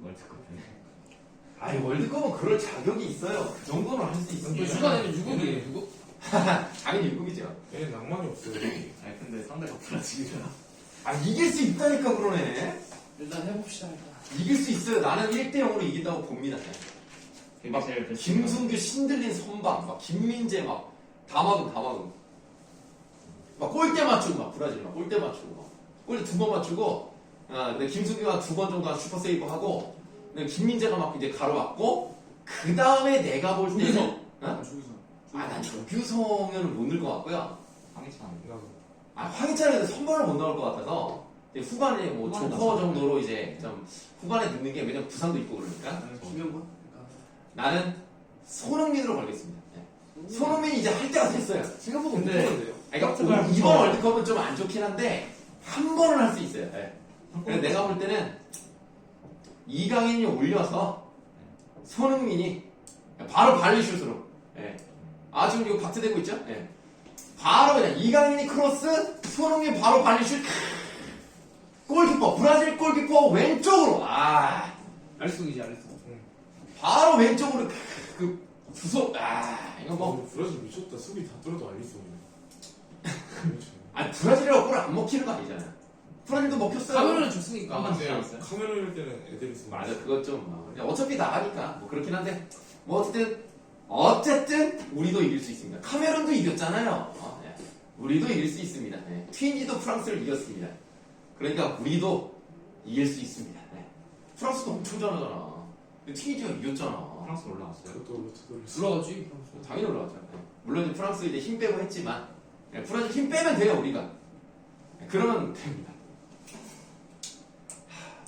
월드컵에. 아니 월드컵은 그럴 자격이 있어요. 그 정도는 할 수 있습니다. 누가 되면 유국이에요, 유국? 당연히 유국이죠. 얘는 낭만이 없어요. 아니 근데 상대가 브라질이라. 아 이길 수 있다니까 그러네. 일단 해봅시다, 일단. 이길 수 있어요. 나는 1대0으로 이긴다고 봅니다. 막 제일 베스트. 김승규 신들린 선방, 막 김민재 막 다 막음. 막 골대 맞추고 막 브라질 막 골대 맞추고 막 골대 2번 맞추고, 근데 김승규가 2번 정도 슈퍼 세이브 하고, 근데 김민재가 막 이제 가로막고, 그 다음에 내가 볼 때는, 조기성. 난 조규성은 못 넣을 것 같고요. 황희찬. 나도. 황희찬은 선발을 못 나올 것 같아서 이제 후반에 뭐 후반에 조커 나왔어요. 정도로 이제 좀 후반에 넣는 게, 왜냐면 부상도 있고 그러니까. 나는 김현권? 나는 손흥민으로 걸겠습니다. 네. 손흥민이 이제 할 때가 됐어요. 생각보다 근데- 못하는데요? 그러니까 포르투갈 이번 월드컵은 좀 안 좋긴 한데 한 번은 할 수 있어요. 네. 그래서 내가 볼 때는 이강인이 올려서 손흥민이 바로 발리슛으로, 네. 지금 이거 박트되고 있죠? 네. 바로 그냥 이강인이 크로스, 손흥민 바로 발리슛. 골키퍼, 브라질 골키퍼 왼쪽으로, 알수이지, 알수. 바로 왼쪽으로 그 구속, 이거 뭐. 브라질 미쳤다. 수비 다 뚫어도 알겠어. 브라질이라고 골을 안 먹히는 거 아니잖아. 브라질도 먹혔어요. 카메라는 줬으니까. 한번 근데 알았어요? 카메라 할 때는 애들이 있어. 맞아, 그것 좀 그냥 어차피 나가니까 뭐 그렇긴 한데, 뭐 어쨌든 우리도 이길 수 있습니다. 카메론도 이겼잖아요. 네. 우리도 이길 수 있습니다. 네. 튀니지도 프랑스를 이겼습니다. 그러니까 우리도 이길 수 있습니다. 네. 프랑스도 엄청 잘하잖아. 근데 튀니지가 이겼잖아. 프랑스 올라갔어요. 그것도 들어가지. 당연히 올라갔죠. 네. 물론 이제 프랑스 이제 힘 빼고 했지만, 네, 브라질 힘 빼면 돼요, 우리가. 네, 그러면 됩니다.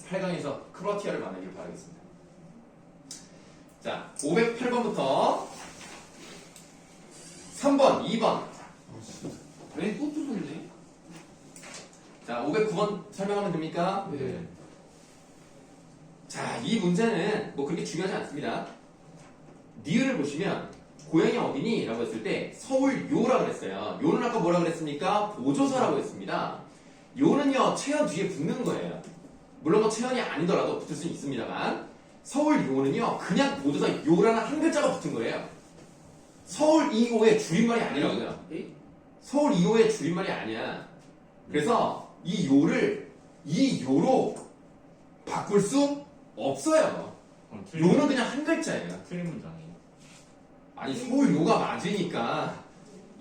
8강에서 크로아티아를 만나길 바라겠습니다. 자, 508번부터 3번, 2번. 왜 또 뚫었네? 자, 509번 설명하면 됩니까? 네. 자, 이 문제는 뭐 그렇게 중요하지 않습니다. 니은을 보시면 고향이 어디니? 라고 했을 때 서울요라고 그랬어요. 요는 아까 뭐라고 그랬습니까? 보조사라고 했습니다. 요는요, 채연 뒤에 붙는 거예요. 물론 뭐 채연이 아니더라도 붙을 수는 있습니다만, 서울요는요, 그냥 보조사 요라는 한 글자가 붙은 거예요. 서울 2호의 줄임말이 아니라고요. 서울 2호의 줄임말이 아니야. 그래서 이 요를 이 요로 바꿀 수 없어요. 그럼 틀린 요는 그냥 한 글자예요. 틀린 문장이에요. 아니, 서울 요가 맞으니까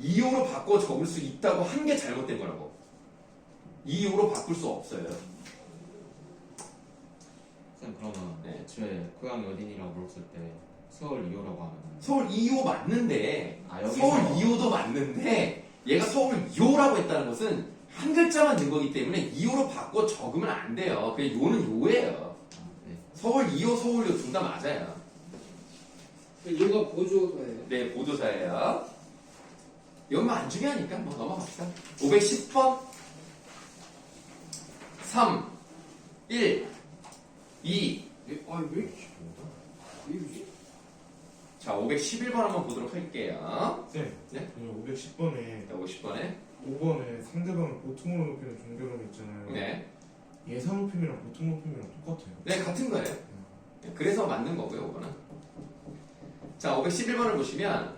2호로 바꿔 적을 수 있다고 한 게 잘못된 거라고. 2호로 바꿀 수 없어요. 쌤 그러면 네. 애초에 고향이 어디니라고 물었을 때 서울 2호라고 하면 서울 2호 맞는데, 여기서 서울 2호도 맞는데, 얘가 서울 2호라고 했다는 것은 한 글자만 든 거기 때문에 2호로 바꿔 적으면 안 돼요. 그냥 요는 요예요. 네. 서울 2호, 서울 요 둘 다 맞아요. 이거가 보조사예요. 네, 보조사예요. 이것만 안 중요하니까 뭐 넘어갑시다. 510번 3 1 2 왜 이렇게 쉽다? 왜 이러지? 자, 511번 한번 보도록 할게요. 쌤. 네? 510번에 자, 50번에 5번에 상대방을 보통으로 높이는 종결음이 있잖아요. 네. 예상 높임이랑 보통 높임이랑 똑같아요. 네, 같은 거예요. 네, 그래서 맞는 거고요, 5번은. 자, 511번을 보시면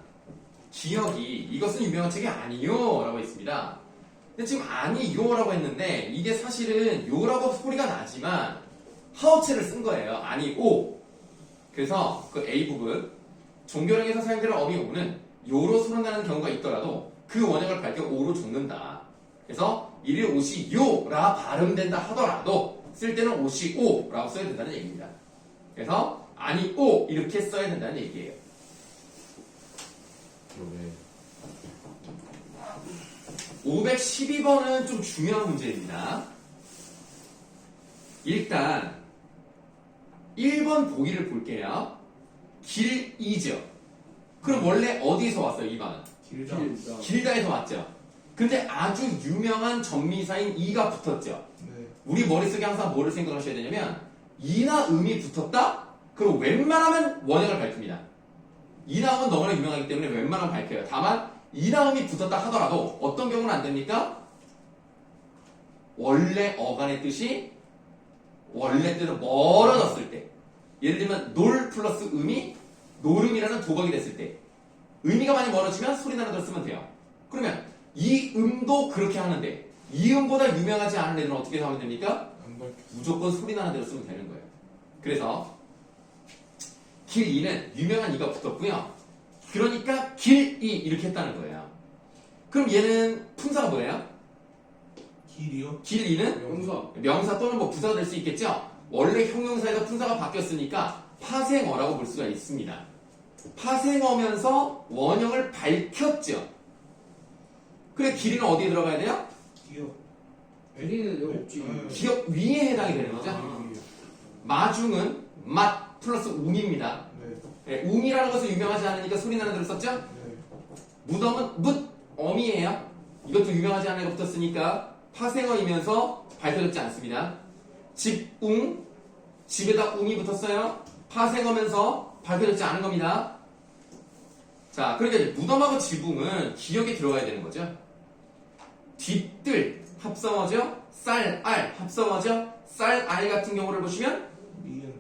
기억이 이것은 유명한 책이 아니요 라고 있습니다. 근데 지금 아니요 라고 했는데 이게 사실은 요라고 소리가 나지만 하어체를 쓴 거예요. 아니오. 그래서 그 A 부분 종교령에서 사용되는 어미 오는 요로 소문나는 경우가 있더라도 그 원형을 밝혀 오로 적는다. 그래서 이를 옷이 요라 발음된다 하더라도 쓸 때는 옷이 오라고 써야 된다는 얘기입니다. 그래서 아니 오 이렇게 써야 된다는 얘기예요. 왜 512번은 좀 중요한 문제입니다. 일단 1번 보기를 볼게요. 길이죠. 그럼 원래 어디에서 왔어요? 2번은? 길다. 길다에서 왔죠. 근데 아주 유명한 전미사인 이가 붙었죠. 네. 우리 머릿속에 항상 뭐를 생각하셔야 되냐면 이나 음이 붙었다? 그럼 웬만하면 원형을 밝힙니다. 이나음은 너무나 유명하기 때문에 웬만하면 밝혀요. 다만 이나음이 붙었다 하더라도 어떤 경우는 안 됩니까? 원래 어간의 뜻이 원래 뜻은 멀어졌을 때 예를 들면 놀 플러스 음이 노름이라는 도박이 됐을 때 의미가 많이 멀어지면 소리 나는 걸 쓰면 돼요. 그러면 이 음도 그렇게 하는데 이 음보다 유명하지 않은 애들은 어떻게 하면 됩니까? 안 밝혀. 무조건 소리 나는 대로 쓰면 되는 거예요. 그래서 길 2는 유명한 이가 붙었고요. 그러니까 길 2 이렇게 했다는 거예요. 그럼 얘는 품사가 뭐예요? 길이요? 길 2는 명사. 명사 또는 뭐 부사가 될 수 있겠죠? 원래 형용사에서 품사가 바뀌었으니까 파생어라고 볼 수가 있습니다. 파생어면서 원형을 밝혔죠. 그래 길이는 어디에 들어가야 돼요? 기억. L이는 여기 없지. 네. 기억 위에 해당이 되는 거죠. 기억이요. 마중은 맛 플러스 웅입니다. 네. 네, 웅이라는 것은 유명하지 않으니까 소리 나는 대로 썼죠? 네. 무덤은 엄이에요. 이것도 유명하지 않은 애가 붙었으니까 파생어이면서 밝혀졌지 않습니다. 집웅, 집에다 웅이 붙었어요. 파생어면서 밝혀졌지 않은 겁니다. 자, 그러니까 이제 무덤하고 지붕은 기억에 들어가야 되는 거죠. 뒷뜰 합성어죠. 쌀, 알 합성어죠. 쌀, 알 같은 경우를 보시면 미은.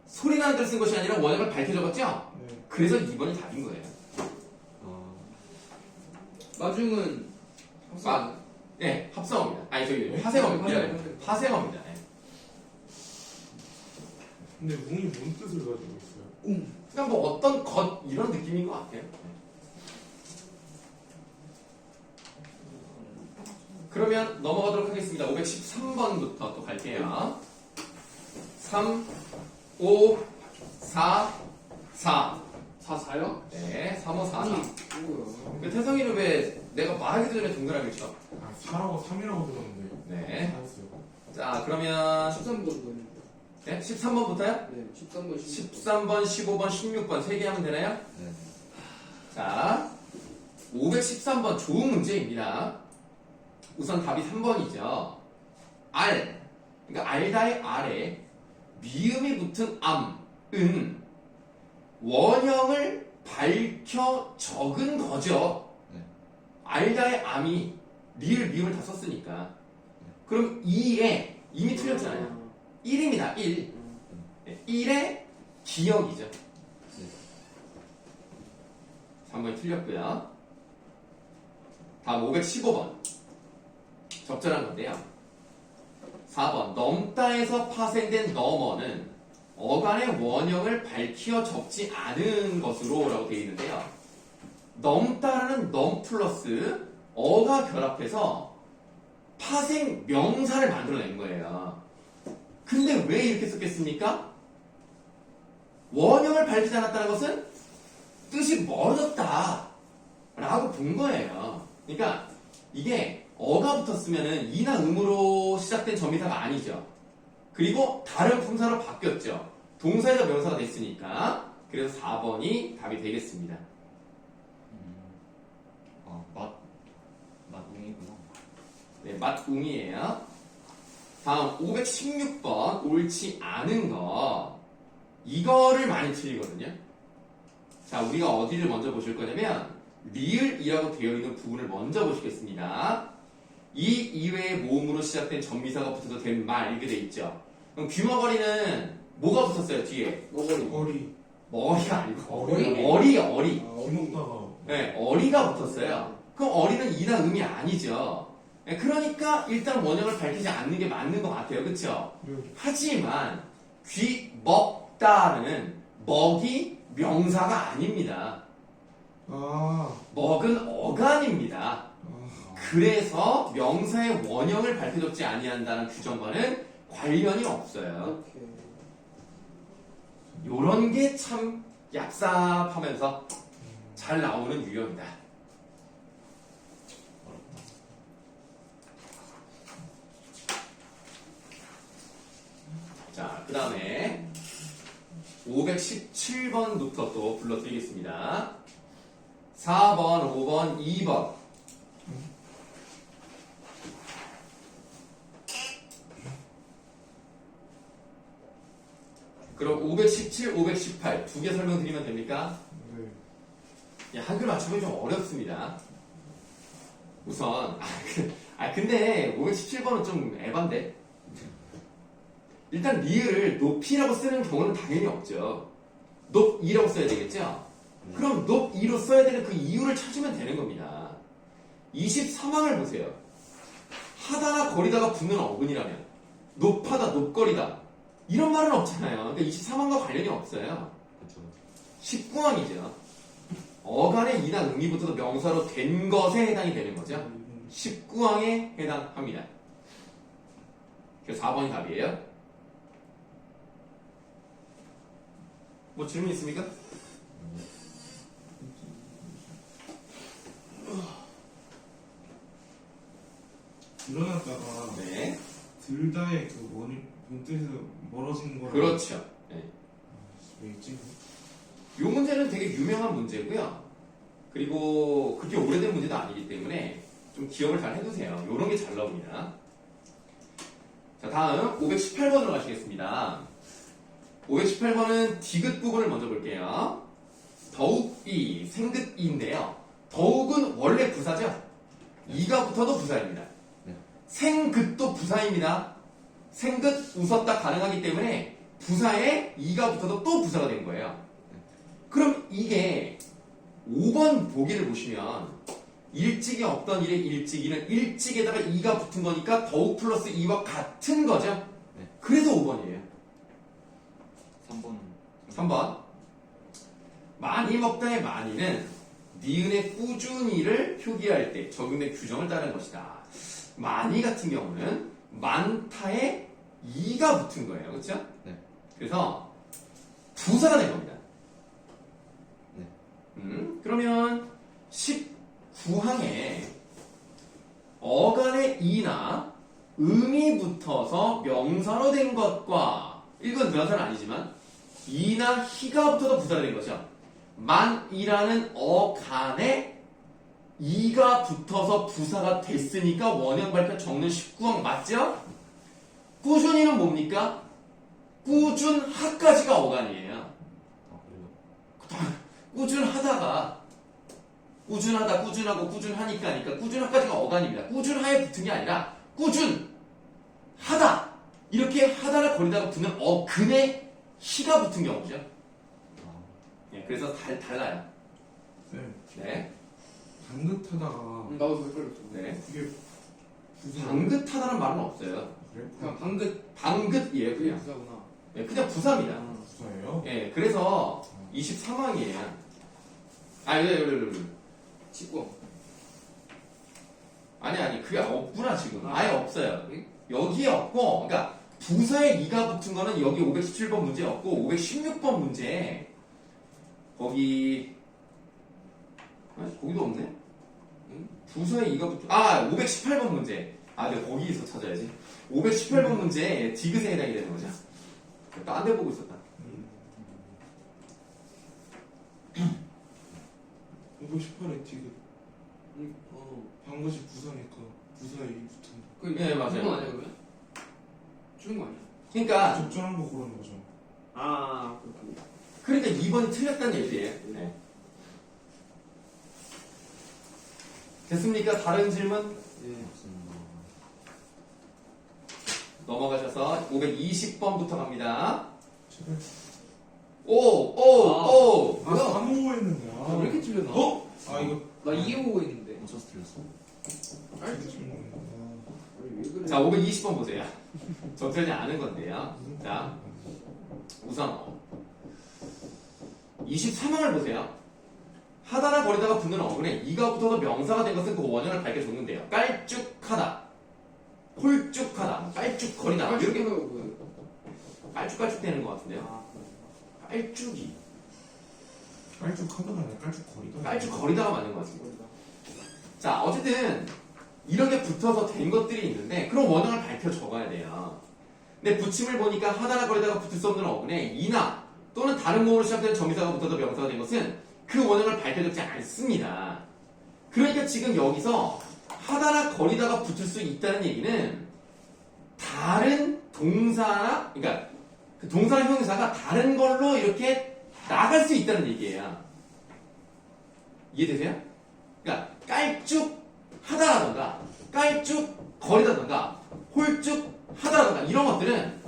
소리 나는 대로 쓴 것이 아니라 원형을 밝혀 적었죠. 네. 그래서 2번이 답인 거예요. 마중은 아, 네, 합성어입니다. 아니 저기 파생어입니다. 파생어. 파생어입니다. 네. 근데 웅이 뭔 뜻을 가지고 있어요? 그냥 뭐 어떤 것 이런 느낌인 것 같아요. 그러면 넘어가도록 하겠습니다. 513번부터 또 갈게요. 3, 5, 4, 4. 4요? 네, 3, 5, 4, 4. 뭐야? 그 태성이는 왜 내가 말하기 전에 동그라미 쳐? 아 4라고 3이라고 들었는데. 네. 알았어요. 자, 그러면 13번 뭐였는데? 네, 13번부터요? 네, 13번 13번, 15번, 16번 3개 하면 되나요? 네. 자, 513번 좋은 문제입니다. 우선 답이 3번이죠. 알, 그러니까 알다의 알에 미음이 붙은 암은 원형을 밝혀 적은 거죠. 네. 알다의 암이 리을, 미음을 다 썼으니까. 그럼 2에 이미 틀렸잖아요. 1입니다. 1. 1의 기억이죠. 3번이 틀렸고요. 다음 515번. 적절한 건데요. 4번. 넘다에서 파생된 넘어는 어간의 원형을 밝혀 적지 않은 것으로 라고 되어 있는데요. 넘다라는 넘 플러스 어가 결합해서 파생 명사를 만들어낸 거예요. 근데 왜 이렇게 썼겠습니까? 원형을 밝히지 않았다는 것은 뜻이 멀어졌다 라고 본 거예요. 그러니까 이게 어가 붙었으면은 이나 음으로 시작된 전미사가 아니죠. 그리고 다른 품사로 바뀌었죠. 동사에서 명사가 됐으니까. 그래서 4번이 답이 되겠습니다. 맛웅이구나. 네, 맛웅이에요. 다음 516번 옳지 않은 거. 이거를 많이 틀리거든요. 자, 우리가 어디를 먼저 보실 거냐면 리을이라고 되어 있는 부분을 먼저 보시겠습니다. 이 이외의 모음으로 시작된 전미사가 붙어서 된 말 이렇게 돼 있죠. 그럼 귀머거리는 뭐가 붙었어요 뒤에? 거리. 머리가 아니고 어리? 어리. 기먹다가. 네, 어리가 붙었어요. 그럼 어리는 이나 음이 아니죠. 네, 그러니까 일단 원형을 밝히지 않는 게 맞는 것 같아요. 그쵸? 네. 하지만 귀 먹다는 먹이 명사가 아닙니다. 아. 먹은 어간입니다. 아. 그래서 명사의 원형을 밝혀줬지 아니한다는 규정과는 관련이 없어요. 이렇게. 요런 게 참 얍삽하면서 잘 나오는 유형이다. 자, 그 다음에 517번부터 또 불러드리겠습니다. 4번, 5번, 2번. 그럼 517, 518 두 개 설명드리면 됩니까? 네. 한글 맞추기 좀 어렵습니다. 우선 근데 517번은 좀 에반데 일단 리을을 높이라고 쓰는 경우는 당연히 없죠. 높이라고 써야 되겠죠? 그럼 높이로 써야 되는 그 이유를 찾으면 되는 겁니다. 23항을 보세요. 하다나 거리다가 붙는 어근이라면 높하다, 높거리다 이런 말은 없잖아요. 그러니까 23항과 관련이 없어요. 그렇죠. 19항이죠. 어간의 이나 의미부터도 명사로 된 것에 해당이 되는 거죠. 19항에 해당합니다. 그래서 4번이 답이에요. 뭐 질문 있습니까? 일어났다가 네. 들다의 그 원인 본뜻에서 멀어진 거라. 그렇죠. 네. 왜 있지? 이 문제는 되게 유명한 문제고요. 그리고 그렇게 오래된 문제도 아니기 때문에 좀 기억을 잘 해두세요. 이런 게 잘 나옵니다. 자, 다음 518번으로 가시겠습니다. 518번은 디귿 부분을 먼저 볼게요. 더욱이, 생긋이인데요. 더욱은 원래 부사죠? 이가 붙어도 부사입니다. 네. 생긋도 부사입니다. 생긋 웃었다 가능하기 때문에 부사에 이가 붙어도 또 부사가 된 거예요. 그럼 이게 5번 보기를 보시면 일찍이 없던 일의 일찍이는 일찍에다가 이가 붙은 거니까 더욱 플러스 이와 같은 거죠. 네. 그래서 5번이에요. 3번. 3번. 많이 먹다의 많이는 니은의 꾸준히를 표기할 때 적용된 규정을 따른 것이다. 많이 같은 경우는 많다에 이가 붙은 거예요. 그렇죠? 네. 그래서 부사가 된 겁니다. 네. 그러면 19항에 어간의 이나 음이 붙어서 명사로 된 것과 이건 명사는 아니지만 이나 희가 붙어서 부사가 된 거죠. 만이라는 어간에 이가 붙어서 부사가 됐으니까 원형 발표 적는 19항 맞죠? 꾸준히는 뭡니까? 꾸준하까지가 어간이에요. 아, 그래요? 꾸준하다가 꾸준하다, 꾸준하고 꾸준하니까 하니까 꾸준하까지가 어간입니다. 꾸준하에 붙은 게 아니라 꾸준하다 이렇게 하다를 거리다가 붙는 어근에 희가 붙은 경우죠. 아, 네, 그래서 달라요. 네. 네, 나도 방긋하다가 그걸 걸렸어. 네. 그게 부사. 방긋하다는 말은 없어요. 그래? 그냥 방긋 방긋이에요, 그게 그냥. 부사구나. 네, 그냥 부사입니다. 아, 부사예요? 네, 그래서 23항이에요. 아, 이거. 19. 아니, 그게 없구나, 지금. 아. 아예 없어요. 응? 여기에 없고, 그러니까 부사에 이가 붙은 거는 여기 517번 문제 없고 516번 문제 거기 거기도 없네. 응? 부사에 이가 붙은 518번 문제. 내가 거기에서 찾아야지. 518번 문제 디귿에 해당이 되는 거죠. 딴 데 보고 있었다. 518에 디귿. 방긋이 부사니까 부사에 이 붙은. 그 네, 맞아요. 줄은 거 아니야 그러면? 줄은 거 아니야? 그러니까 적절한 거 고르는 거죠. 그렇군. 2번이 틀렸다는 얘기예요. 네. 됐습니까? 다른 질문? 네. 없습니다. 넘어가셔서 520번부터 갑니다. 제발. 오! 아, 355 했는데. 왜 이렇게 틀렸나? 이거. 나 2에 보고 있는데. 어쩌서 틀렸어? 아니, 왜 그래? 자, 520번 보세요. 적절히 아는 건데요. 자, 우선 23항을 보세요. 하다나 거리다가 붙는 어근에 이가 붙어서 명사가 된 것은 그 원형을 밝혀 적는데요. 깔쭉하다, 홀쭉하다, 깔쭉거리다 이렇게 깔쭉깔쭉 되는 것 같은데요. 깔쭉이, 깔쭉하다가 아니라 깔쭉거리다. 깔쭉거리다가 맞는 것 같습니다. 자, 어쨌든 이런 게 붙어서 된 것들이 있는데 그럼 원형을 밝혀 적어야 돼요. 근데 붙임을 보니까 하다나 거리다가 붙을 수 없는 어근에 이나 또는 다른 모음으로 시작되는 정의사가 붙어서 명사가 된 것은 그 원형을 밝혀 적지 않습니다. 그러니까 지금 여기서 하다나 거리다가 붙을 수 있다는 얘기는 다른 동사나 그러니까 그 동사나 형용사가 다른 걸로 이렇게 나갈 수 있다는 얘기예요. 이해되세요? 그러니까 깔쭉하다라던가 깔쭉거리다던가 홀쭉하다라던가 이런 것들은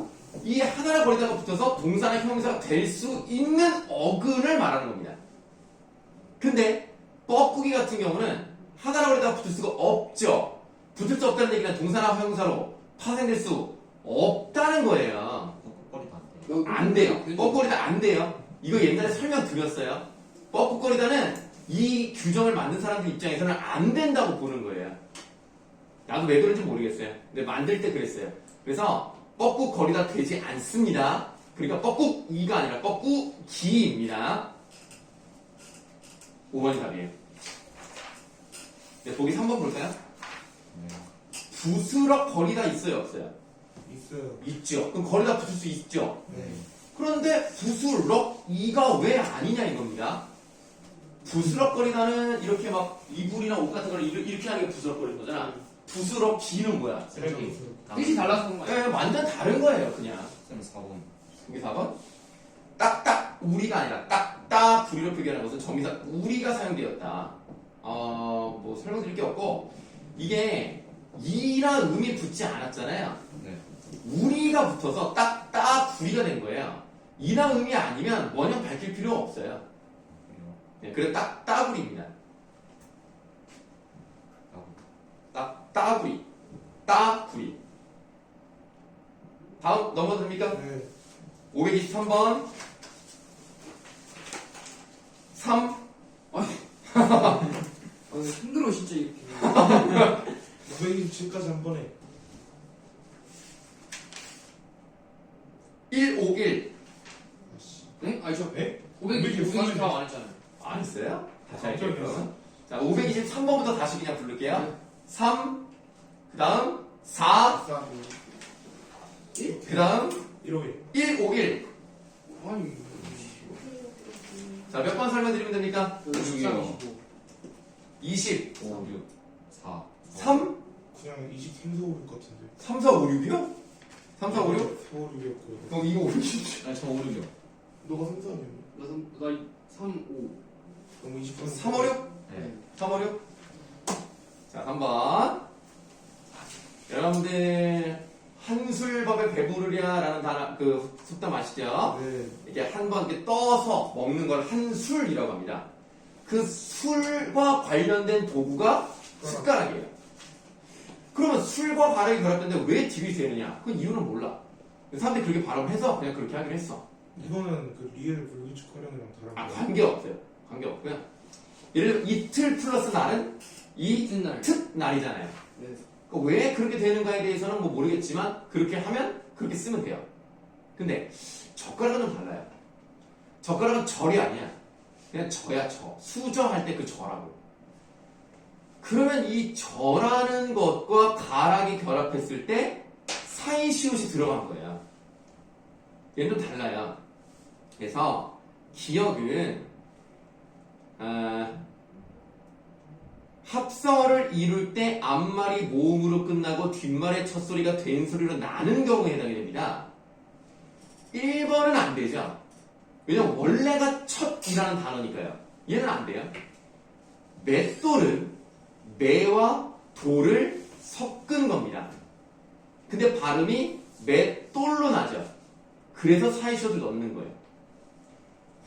이 하나라 거리다가 붙어서 동사나 형용사가 될 수 있는 어근을 말하는 겁니다. 근데 뻐꾸기 같은 경우는 하나라 거리다가 붙을 수가 없죠. 붙을 수 없다는 얘기는 동사나 형용사로 파생될 수 없다는 거예요. 뻐꾸거리도 안 안 돼. 돼요. 뻐꾸거리다 안 돼요. 이거 옛날에 설명드렸어요. 뻐꾸거리다는 이 규정을 만든 사람들 입장에서는 안 된다고 보는 거예요. 나도 왜 그런지 모르겠어요. 근데 만들 때 그랬어요. 그래서 뻐꾸거리다 되지 않습니다. 그러니까 뻐꾸이가 아니라 뻐꾸기입니다. 5번이 답이에요. 네, 보기 3번 볼까요? 네. 부스럭거리다 있어요, 없어요? 있어요. 있죠. 그럼 거리다 붙을 수 있죠. 네. 그런데 부스럭이가 왜 아니냐 이겁니다. 부스럭거리다는 이렇게 막 이불이나 옷 같은 걸 이렇게 하는 게 부스럭거리는 거잖아. 부스럭기는 뭐야? 쓰레기. 뜻이 달라서 그런 거야. 네, 완전 다른 거예요, 그냥. 쌤 4번. 여기 4번. 딱딱 우리가 아니라 딱딱 우리로 표기하는 것은 정의사 우리가 사용되었다. 뭐 설명드릴 게 없고 이게 이랑 음이 붙지 않았잖아요. 네. 우리가 붙어서 딱딱 우리가 된 거예요. 이랑 음이 아니면 원형 밝힐 필요 없어요. 그래요. 네, 그래서 딱따구리입니다. 라고. 따구리. 따구리. 다음 넘어도 됩니까? 네. 523번 3 아, 힘들어 진짜 이렇게. 527까지 한 번에. 151 아씨. 네? 아니 저 네? 524 안 했잖아요. 안 했어요? 다시 깜짝이야. 할게요. 자, 523번부터 다시 그냥 부를게요. 3 그 다음 4 그 다음 151. 151 아니 자, 몇 번 설명드리면 됩니까? 13, 25. 20 5, 6, 4. 3 그냥 23, 4, 5일 것 같은데. 3, 4, 5, 6이요? 3, 4, 5, 6? 4, 5, 6이었고. 그럼 이거 5, 6이죠. 아니, 저 5, 6이요. 너가 3, 4냐? 나 3, 5. 너무 23. 3, 5, 6? 네. 3, 5, 6? 자, 3번. 여러분들, 한술밥에 배부르랴 라는 단어, 그 속담 아시죠? 네. 이렇게 한 번 이렇게 떠서 먹는 걸 한술이라고 합니다. 그 술과 관련된 도구가 숟가락이에요. 그러면 술과 발음이 결합되는데 왜 딜이 되느냐? 그 이유는 몰라. 사람들이 그렇게 발음을 해서 그냥 그렇게 하긴 했어. 이거는 그 리을 불규칙 활용이랑 다른 아, 거예요? 관계없어요. 관계없고요. 예를 들어 이틀 플러스 날은 이튿날. 이튿날이잖아요. 네. 왜 그렇게 되는가에 대해서는 뭐 모르겠지만 그렇게 하면 그렇게 쓰면 돼요. 근데 젓가락은 좀 달라요. 젓가락은 절이 아니야. 그냥 저야 저. 수저할 때 그 저라고. 그러면 이 저라는 것과 가락이 결합했을 때 사이시옷이 들어간 거예요. 얘는 좀 달라요. 그래서 기억은 합성어를 이룰 때 앞말이 모음으로 끝나고 뒷말의 첫 소리가 된 소리로 나는 경우에 해당이 됩니다. 1번은 안 되죠. 왜냐면 원래가 첫이라는 단어니까요. 얘는 안 돼요. 맷돌은 매와 돌을 섞은 겁니다. 근데 발음이 맷돌로 나죠. 그래서 사이시옷을 넣는 거예요.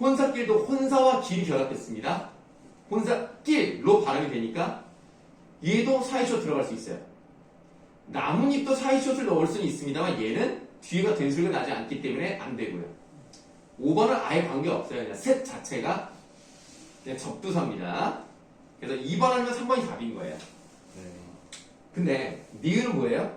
혼사길도 혼사와 길이 결합됐습니다. 혼사길로 발음이 되니까 얘도 사이시옷 들어갈 수 있어요. 나뭇잎도 사이시옷을 넣을 수는 있습니다만 얘는 뒤에가 된 소리가 나지 않기 때문에 안 되고요. 5번은 아예 관계없어요. 그냥 셋 자체가 그냥 접두사입니다. 그래서 2번 아니면 3번이 답인 거예요. 네. 근데 니은은 뭐예요?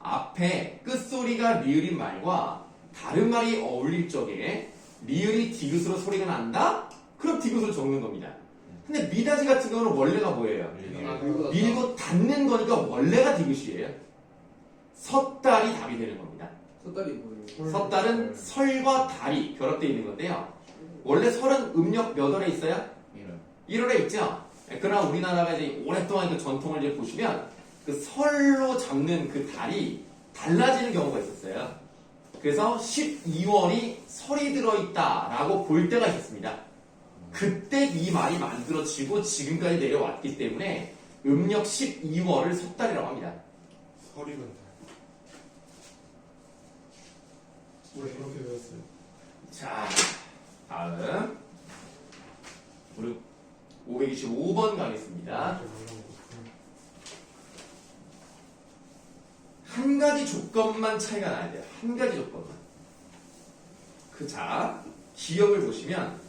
앞에 끝소리가 리을인 말과 다른 말이 어울릴 적에 리을이 디귿으로 소리가 난다? 그럼 디귿으로 적는 겁니다. 근데 미다지 같은 경우는 원래가 뭐예요? 아, 그리고 밀고 닫는 거니까 원래가 디귿이에요. 섣달이 답이 되는 겁니다. 섣달이 뭐예요? 섣달은 설과 달이 결합되어 있는 건데요. 원래 설은 음력 몇 월에 있어요? 1월에 있죠? 그러나 우리나라가 이제 오랫동안 그 전통을 이제 보시면 그 설로 잡는 그 달이 달라지는 경우가 있었어요. 그래서 12월이 설이 들어있다라고 볼 때가 있었습니다. 그때 이 말이 만들어지고 지금까지 내려왔기 때문에 음력 12월을 섣달이라고 합니다. 서리가 원래 그렇게 배웠어요. 자, 다음 우리 525번 가겠습니다. 한 가지 조건만 차이가 나야 돼요. 한 가지 조건만. 자, 기억을 보시면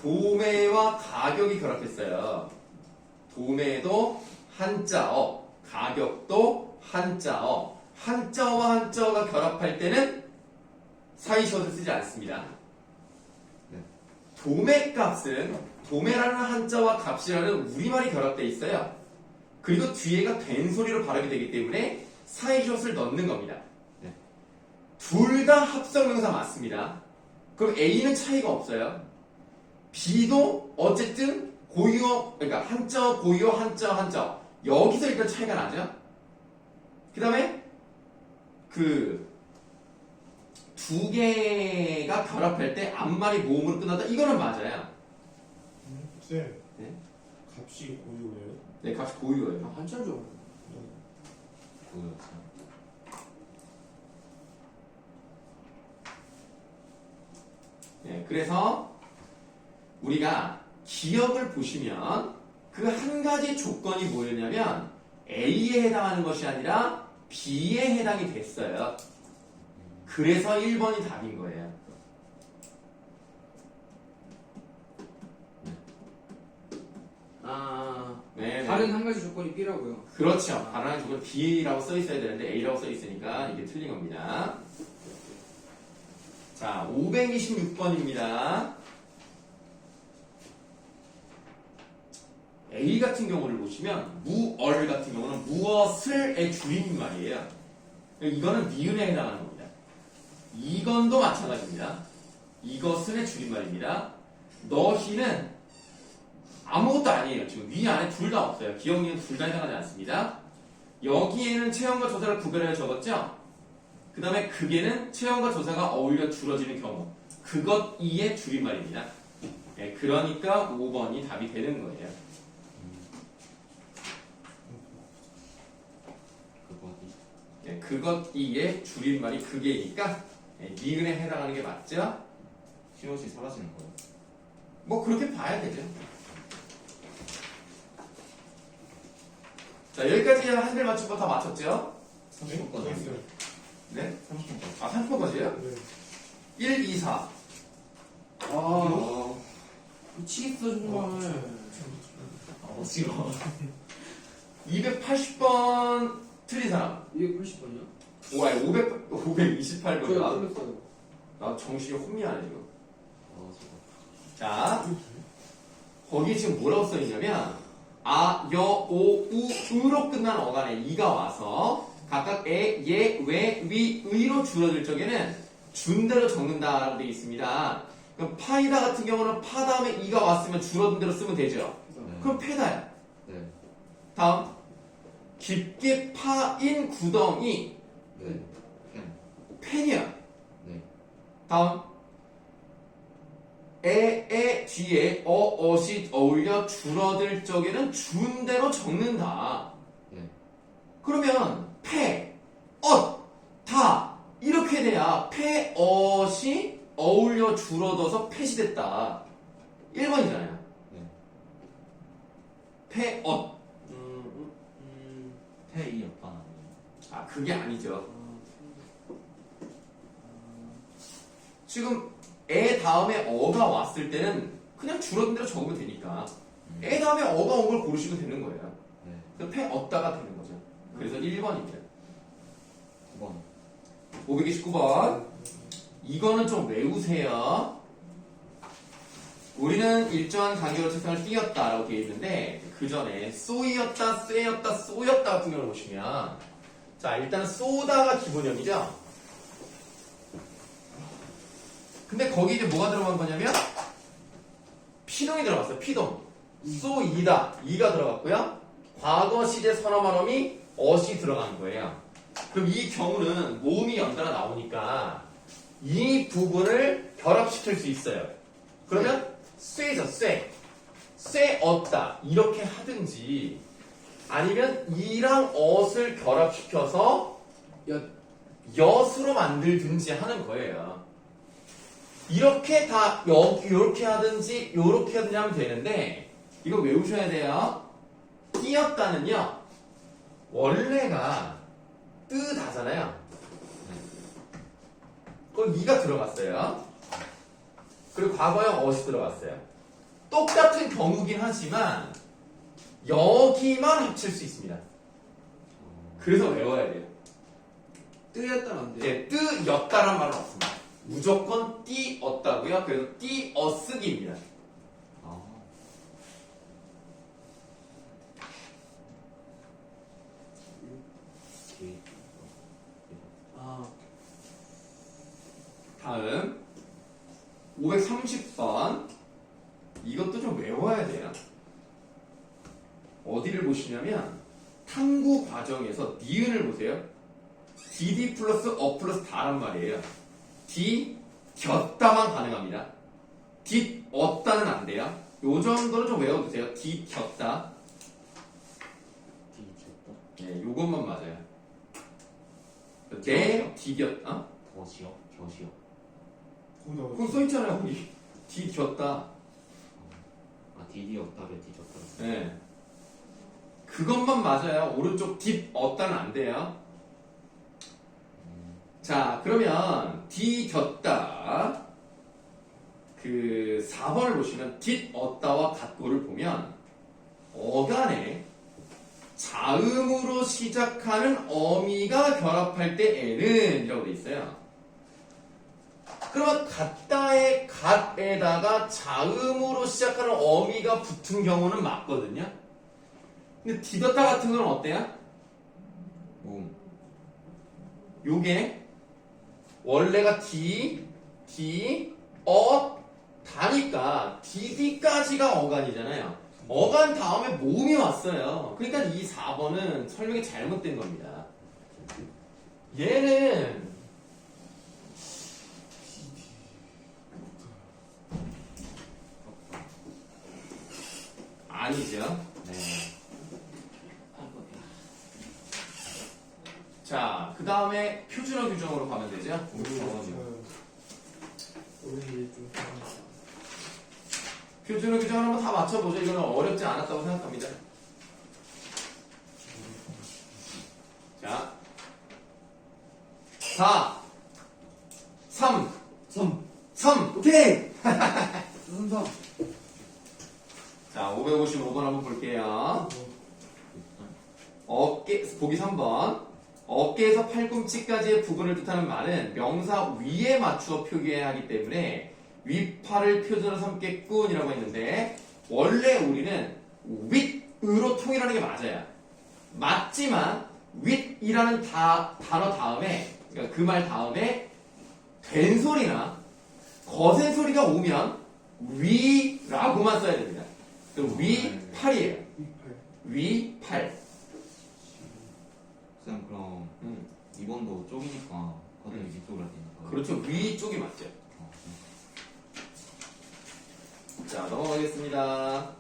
도매와 가격이 결합했어요. 도매도 한자어, 가격도 한자어. 한자어와 한자어가 결합할 때는 사이시옷을 쓰지 않습니다. 도매값은 도매라는 한자와 값이라는 우리말이 결합되어 있어요. 그리고 뒤에가 된 소리로 발음이 되기 때문에 사이시옷을 넣는 겁니다. 둘 다 합성명사 맞습니다. 그럼 A는 차이가 없어요. B도 어쨌든 고유어, 그러니까 한자어, 고유어, 한자어, 한자어. 여기서 일단 차이가 나죠. 그 다음에 두 개가 결합할 때 앞말이 모음으로 끝난다. 이거는 맞아요. 쌤. 네? 값이 고유예요? 네, 값이 고유어예요. 한자죠. 그거였어. 네, 그래서 우리가 기억을 보시면 그 한 가지 조건이 뭐였냐면 A에 해당하는 것이 아니라 B에 해당이 됐어요. 그래서 1번이 답인 거예요. 네, 다른 한 가지 조건이 B라고요. 그렇죠. 다른 조건 B라고 써 있어야 되는데 A라고 써 있으니까 이게 틀린 겁니다. 자, 526번입니다. A 같은 경우를 보시면 무얼 같은 경우는 무엇을의 줄임말이에요. 이거는 니은에 해당하는 겁니다. 이건도 마찬가지입니다. 이것은의 줄임말입니다. 너희는 아무것도 아니에요. 지금 위 안에 둘 다 없어요. 기억, 니은 둘 다 해당하지 않습니다. 여기에는 체형과 조사를 구별하여 적었죠? 그 다음에 극에는 체형과 조사가 어울려 줄어지는 경우. 그것 이의 줄임말입니다. 네, 그러니까 5번이 답이 되는 거예요. 그거지. 네, 그것 이의 줄임말이 극이니까 니은에 해당하는 게 맞죠? 시옷이 사라지는 거예요. 뭐 그렇게 봐야 되죠. 자, 여기까지 한글 맞춘 거 다 맞췄죠? 30번까지. 했어요. 네? 30번까지. 아, 30번까지요? 네. 1, 2, 4. 아, 미치겠어 정말. 어지러워. 280번 틀린 사람. 280번이요? 오, 아니, 528번이야. 저요 틀렸어요. 나 정신이 혼미하네, 지금. 어지러워. 자, 거기 지금 뭐라고 써있냐면, 아, 여, 오, 우, 으로 끝나는 어간에 이가 와서 각각 에, 예, 왜, 위, 의로 줄어들 적에는 준대로 적는다라고 되어 있습니다. 그럼 파이다 같은 경우는 파 다음에 이가 왔으면 줄어든 대로 쓰면 되죠. 네. 그럼 페다야. 네. 다음, 깊게 파인 구덩이, 네. 펜. 펜이야. 네. 다음, 에 뒤에 어엇이 어울려 줄어들 적에는 준대로 적는다. 네. 그러면 폐, 엇, 다 이렇게 돼야 폐, 엇이 어울려 줄어들어서 폐시 됐다. 1번이잖아요. 네. 폐, 엇. 페이 옆반 아니에요. 아, 그게 아니죠. 지금 에 다음에 어가 왔을 때는 그냥 줄어든 대로 적으면 되니까 에 다음에 어가 온 걸 고르시면 되는 거예요. 네. 그래서 폐 얻다가 되는 거죠. 그래서 1번입니다. 9번. 529번. 이거는 좀 외우세요. 우리는 일정한 간격으로 책상을 띄었다라고 되어 있는데 그 전에 쏘이었다, 쇠였다, 쏘였다 같은 경우를 보시면 자, 일단 쏘다가 기본형이죠. 근데 거기 이제 뭐가 들어간 거냐면 피동이 들어갔어요. 피동. 쏘이다. 이가 들어갔고요. 과거 시제 선어만음이 어시 들어간 거예요. 그럼 이 경우는 모음이 연달아 나오니까 이 부분을 결합시킬 수 있어요. 그러면 쇠죠. 쇠 얻다 이렇게 하든지 아니면 이랑 엇을 결합시켜서 엿으로 만들든지 하는 거예요. 이렇게 다 이렇게 하든지 요렇게 하든지 하면 되는데 이거 외우셔야 돼요. 띄었다는요 원래가 뜨다잖아요. 그럼 이가 들어갔어요. 그리고 과거형 어시 들어갔어요. 똑같은 경우긴 하지만 여기만 합칠 수 있습니다. 그래서 외워야 돼요. 뜨였다면 안 돼요? 네, 뜨였다란 말은 없습니다. 무조건 띄었다고요. 그래서 띄어쓰기입니다. 아, 기, 아, 다음 530번 이것도 좀 외워야 돼요. 어디를 보시냐면 탐구 과정에서 니은을 보세요. dd 플러스 어 플러스 다란 말이에요. d 겼다만 가능합니다. d 얻다는 안 돼요. 요 정도는 좀 외워두세요. d 겼다. 뒤졌다. 네, 요것만 맞아요. 내 d 겼, 어? 덫이요? 곁이요? 거기다 그거 써있잖아요, 거기. d 겼다. 아, 디디 없다, 몇 뒤졌다. 네. 그것만 맞아요. 오른쪽 딥 얻다는 안 돼요. 자, 그러면 D 겼다. 그 4번을 보시면 딥 얻다와 같고를 보면 어간에 자음으로 시작하는 어미가 결합할 때 N은 이라고 돼 있어요. 그러면 같다의 갓에다가 자음으로 시작하는 어미가 붙은 경우는 맞거든요. 근데 디었다 같은 건 어때요? 요게 원래가 다니까 DD까지가 어간이잖아요. 어간 다음에 모음이 왔어요. 그러니까 이 4번은 설명이 잘못된 겁니다. 얘는 아니죠. 네. 자, 그 다음에 표준어 규정으로 가면 되죠? 오늘 좀 표준어 규정을 한번 다 맞춰보죠. 이거는 어렵지 않았다고 생각합니다. 자, 4, 3, 3. 오케이! 삼성. 자, 555번 한번 볼게요. 보기 3번. 어깨에서 팔꿈치까지의 부분을 뜻하는 말은 명사 위에 맞추어 표기해야 하기 때문에 윗팔을 표준으로 삼겠군이라고 했는데 원래 우리는 윗으로 통일하는 게 맞아요. 맞지만 윗이라는 단어 다음에 그러니까 그 말 다음에 된 소리나 거센 소리가 오면 위라고만 써야 됩니다. 위팔이에요. 위팔. 쌤, 그럼 2번도 쪽이니까 거들 위쪽으로 해야 되니까. 그렇죠. 위쪽이 맞죠. 어, 자, 넘어가겠습니다.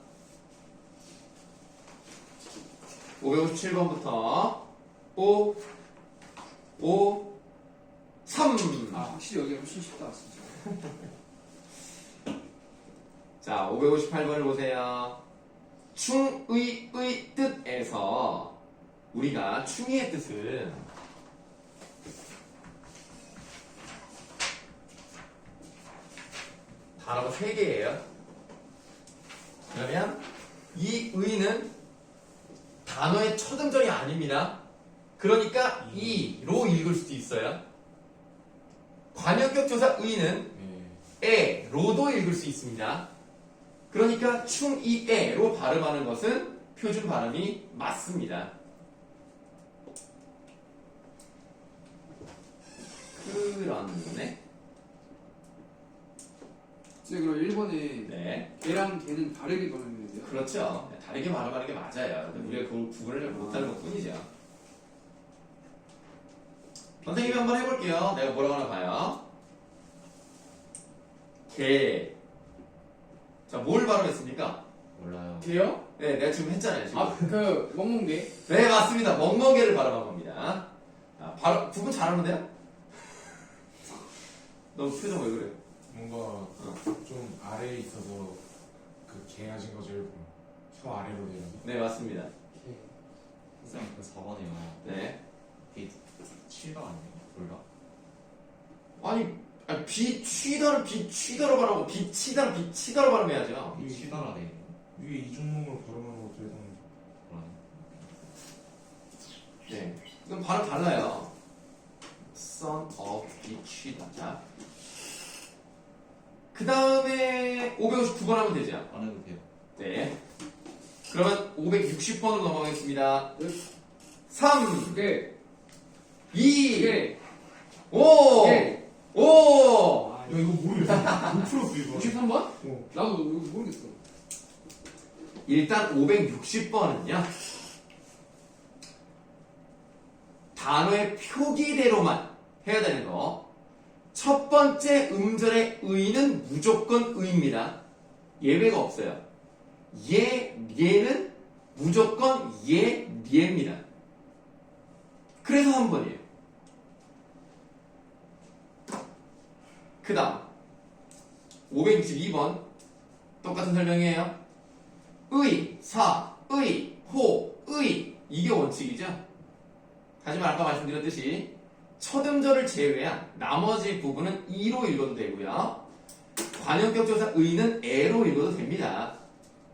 557번부터 5, 3. 아, 확실히 여기가 훨씬 쉽다, 진짜. 자, 558번을 보세요. 충의의 뜻에서 우리가 충의의 뜻은 단어가 3개예요. 그러면 이 의는 단어의 첫 음절이 아닙니다. 그러니까 이로 읽을 수도 있어요. 관용격 조사 의는 에로도 읽을 수 있습니다. 그러니까 충이에로 발음하는 것은 표준 발음이 맞습니다. 그렇네. 선생님, 그럼 1번에 네. 걔랑 걔는 다르게 발음해야 돼요? 그렇죠. 다르게 발음하는 게 맞아요. 근데 우리가 그걸 구분을 잘 못하는 것 뿐이죠. 선생님이 한번 해볼게요. 내가 뭐라고 하나 봐요. 개. 자, 뭘 발음했습니까? 몰라요. 걔요? 네, 내가 지금 했잖아요. 지금. 아, 그, 멍멍개? 네, 맞습니다. 멍멍개를 발음한 겁니다. 아, 구분 잘하는데요? 너 표정 왜 그래? 뭔가 좀 아래에 있어서 그 개하신 거죠 일부러. 혀 아래로 내려. 네, 맞습니다. 선생님 그 4번이요. 네. 빛 치가 아니에요? 둘 다? 아니 비치다를 비치다로 발음하고 비치다를 비치다로 발음해야죠. 치다라 돼 있는 위에 이중문으로 발음하는 것도 해당해. 거라네. 네. 이건 발음 달라요. Son of 비치다. 자. 그 다음에 559번 하면 되죠. 안 해도 돼요. 네. 그러면 560번으로 넘어가겠습니다. 네. 3, 오케이. 2, 오케이. 5, 오케이. 5. 아, 야 이거 모르겠어. 못 풀었어 이거. 63번? 어. 나도 이거 모르겠어. 일단 560번은요. 단어의 표기대로만 해야 되는 거. 첫 번째 음절의 의는 무조건 의입니다. 예외가 없어요. 얘는 무조건 얘입니다. 그래서 한 번이에요. 그 다음 562번 똑같은 설명이에요. 의, 사, 의, 호, 의 이게 원칙이죠. 하지만 아까 말씀드렸듯이 첫 음절을 제외한 나머지 부분은 이로 읽어도 되고요. 관용격 조사 의는 에로 읽어도 됩니다.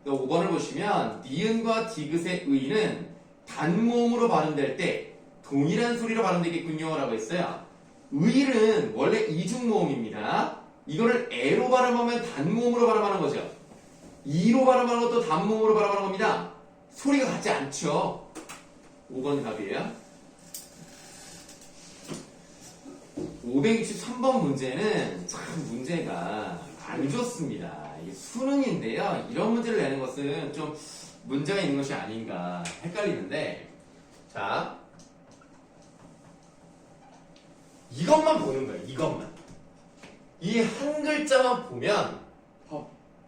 5번을 보시면 니은과 디귿의 의는 단모음으로 발음될 때 동일한 소리로 발음되겠군요 라고 했어요. 의는 원래 이중모음입니다. 이거를 에로 발음하면 단모음으로 발음하는 거죠. 이로 발음하는 것도 단모음으로 발음하는 겁니다. 소리가 같지 않죠. 5번 답이에요. 563번 문제는 참 문제가 안 좋습니다. 이게 수능인데요. 이런 문제를 내는 것은 좀 문제가 있는 것이 아닌가 헷갈리는데, 자, 이것만 보는 거예요. 이것만. 이 한 글자만 보면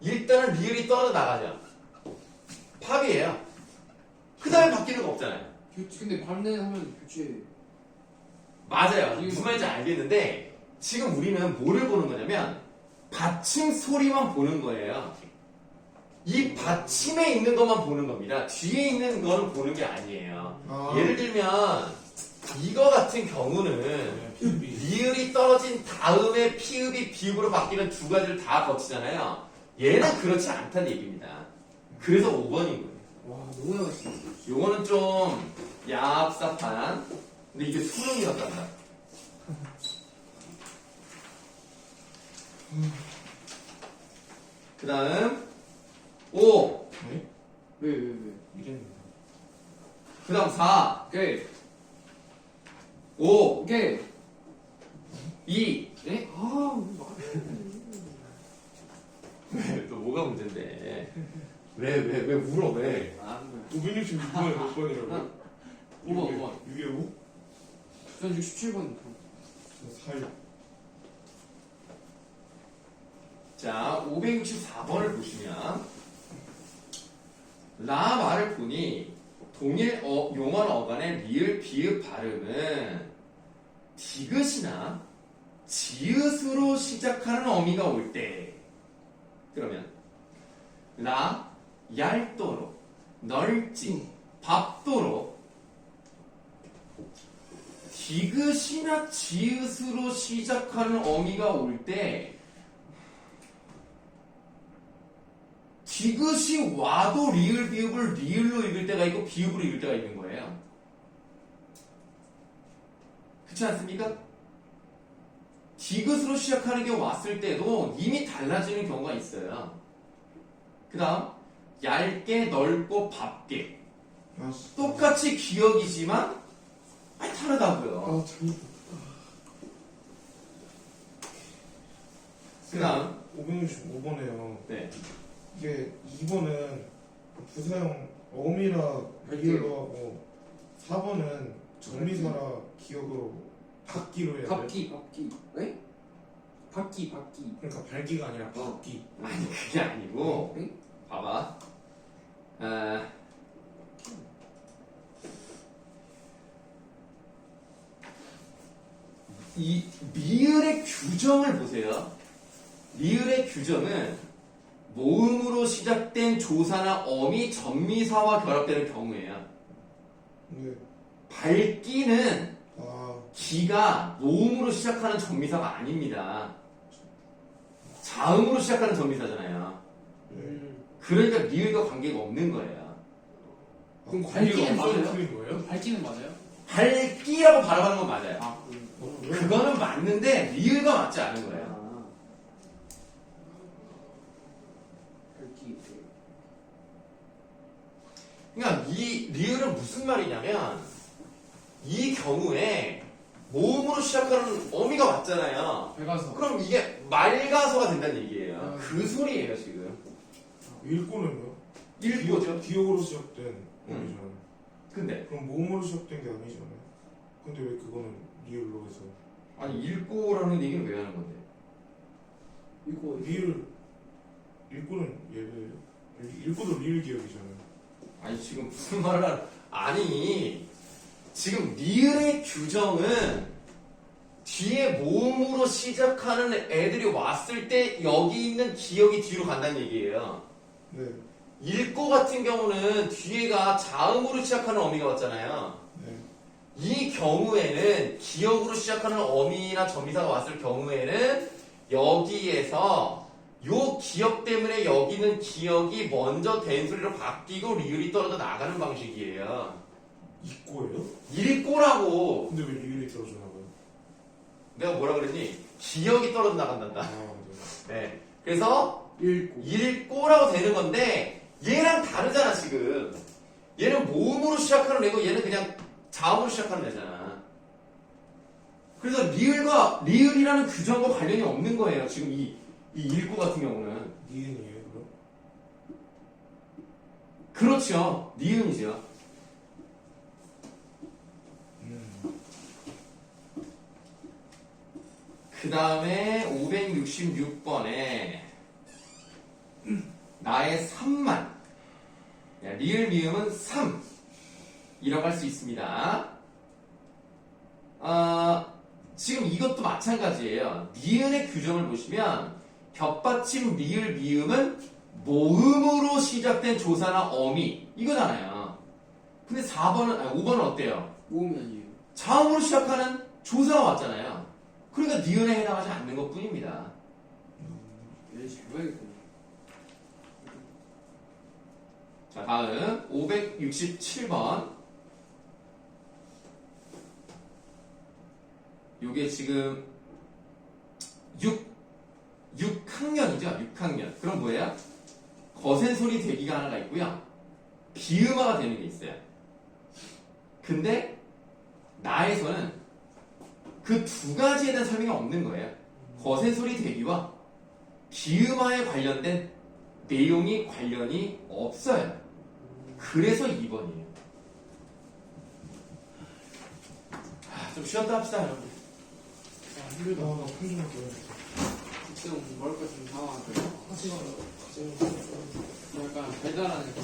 일단은 리을이 떨어져 나가죠. 팝이에요. 그 다음에 바뀌는 거 없잖아요. 근데 발음내 하면 교체. 맞아요. 무슨 말인지 알겠는데 지금 우리는 뭐를 보는 거냐면 받침 소리만 보는 거예요. 이 받침에 있는 것만 보는 겁니다. 뒤에 있는 거는 보는 게 아니에요. 아. 예를 들면 이거 같은 경우는 리을이 떨어진 다음에 피읍이 비읍으로 바뀌는 두 가지를 다 거치잖아요. 얘는 그렇지 않다는 얘기입니다. 그래서 5번인 거예요. 와, 너무 나갔어. 요거는 좀 얍삽한, 근데 이게 수능이었단다. 그 다음 5, 네? 왜? 이랬는데. 그 다음 4, 오케이. 5, 오케이. 2. 네? 아, 왜? 또 뭐가 문제인데? 왜 울어, 왜? 아, 566번에 몇 번이라고? 5번. 6에 5? 전 67번. 4일. 자, 564번을 보시면 라 말을 보니 동일 용언 어간의 리을 비읍 발음은 디귿이나 지읒으로 시작하는 어미가 올 때, 그러면 라 얇도록 넓지 밥도록 디귿이나 지읒으로 시작하는 어미가 올 때 디귿이 와도 리을 비읍을 리을로 읽을 때가 있고 비읍으로 읽을 때가 있는 거예요. 그렇지 않습니까? 디귿으로 시작하는 게 왔을 때도 이미 달라지는 경우가 있어요. 그 다음 얇게 넓고 밥게 아, 똑같이 기억이지만 다르다고요. 아, 잘못. 그 다음 565번에요. 네. 이게 2번은 부사형 어미라 리을로 하고 4번은 정리사라 기억으로 받기로 해야 돼. 밥기. 네? 밥기. 그러니까 발기가 아니라 받기. 아니 그게 아니고 응? 봐봐. 이 미을의 규정을 보세요. 리을의 규정은 모음으로 시작된 조사나 어미 전미사와 결합되는 경우에요. 네. 밝기는 아, 기가 모음으로 시작하는 전미사가 아닙니다. 자음으로 시작하는 전미사잖아요. 네. 그러니까 리을과 관계가 없는 거예요. 그럼 관계가 밝기는 없어서 맞아요? 틀린 거예요? 밝기는 맞아요? 밝기라고 발음하는 건 맞아요. 아, 그거는 맞는데 리을과 맞지 않은 거예요. 아. 밝기. 그러니까 이 리을은 무슨 말이냐면 이 경우에 모음으로 시작하는 어미가 맞잖아요. 밝아서. 그럼 이게 맑아서가 된다는 얘기예요. 아. 그 소리예요 지금. 읽고는요? 읽고죠. 기억으로 시작된 어미잖아요. 근데 그럼 모음으로 시작된 게 아니잖아요. 근데 왜 그거는 리을로 해서 아니 읽고라는 얘기는 왜 하는 건데? 이거 읽고는 얘를 읽고도 리을 기억이잖아요. 아니 지금 무슨 말을 하는? 아니 지금 리을의 규정은 뒤에 모음으로 시작하는 애들이 왔을 때 여기 있는 기억이 뒤로 간다는 얘기예요. 네. 읽고 같은 경우는 뒤에가 자음으로 시작하는 어미가 왔잖아요. 네. 이 경우에는 기억으로 시작하는 어미나 전미사가 왔을 경우에는 여기에서 요 기억 때문에 여기는 기억이 먼저 된소리로 바뀌고 리을이 떨어져 나가는 방식이에요. 읽고예요? 읽고라고 근데 왜 리을이 떨어져 나가요? 내가 뭐라 그랬니? 기억이 떨어져 나간단다. 아, 네. 네. 그래서 읽고. 읽고라고 되는 건데 얘랑 다르잖아 지금. 얘는 모음으로 시작하는 애고 얘는 그냥 자음으로 시작하는 애잖아. 그래서 리을이라는 규정과 관련이 없는 거예요. 지금 이 읽고 같은 경우는. 니은이에요, 그럼? 그렇죠. 니은이죠. 그 다음에 566번에 나의 3만 리을 미음은 3이라고 할 수 있습니다. 지금 이것도 마찬가지예요. 니은의 규정을 보시면 겹받침 리을 미음은 모음으로 시작된 조사나 어미 이거잖아요. 근데 5번은 어때요? 모음이 아니에요. 자음으로 시작하는 조사가 왔잖아요. 그러니까 니은에 해당하지 않는 것 뿐입니다. 얘 잘 봐야겠다. 자, 다음 567번. 요게 지금 6학년이죠. 6학년. 그럼 뭐예요? 거센 소리 대기가 하나가 있고요. 비음화가 되는 게 있어요. 근데 나에서는 그 두 가지에 대한 설명이 없는 거예요. 거센 소리 대기와 비음화에 관련된 내용이 관련이 없어요. 그래서 2번이에요. 좀 쉬었다 합시다, 여러분. 아, 아, 힘들다. 나 편집할 거야. 지금 먹을 거좀 사와가지고. 약간 배달하는 거.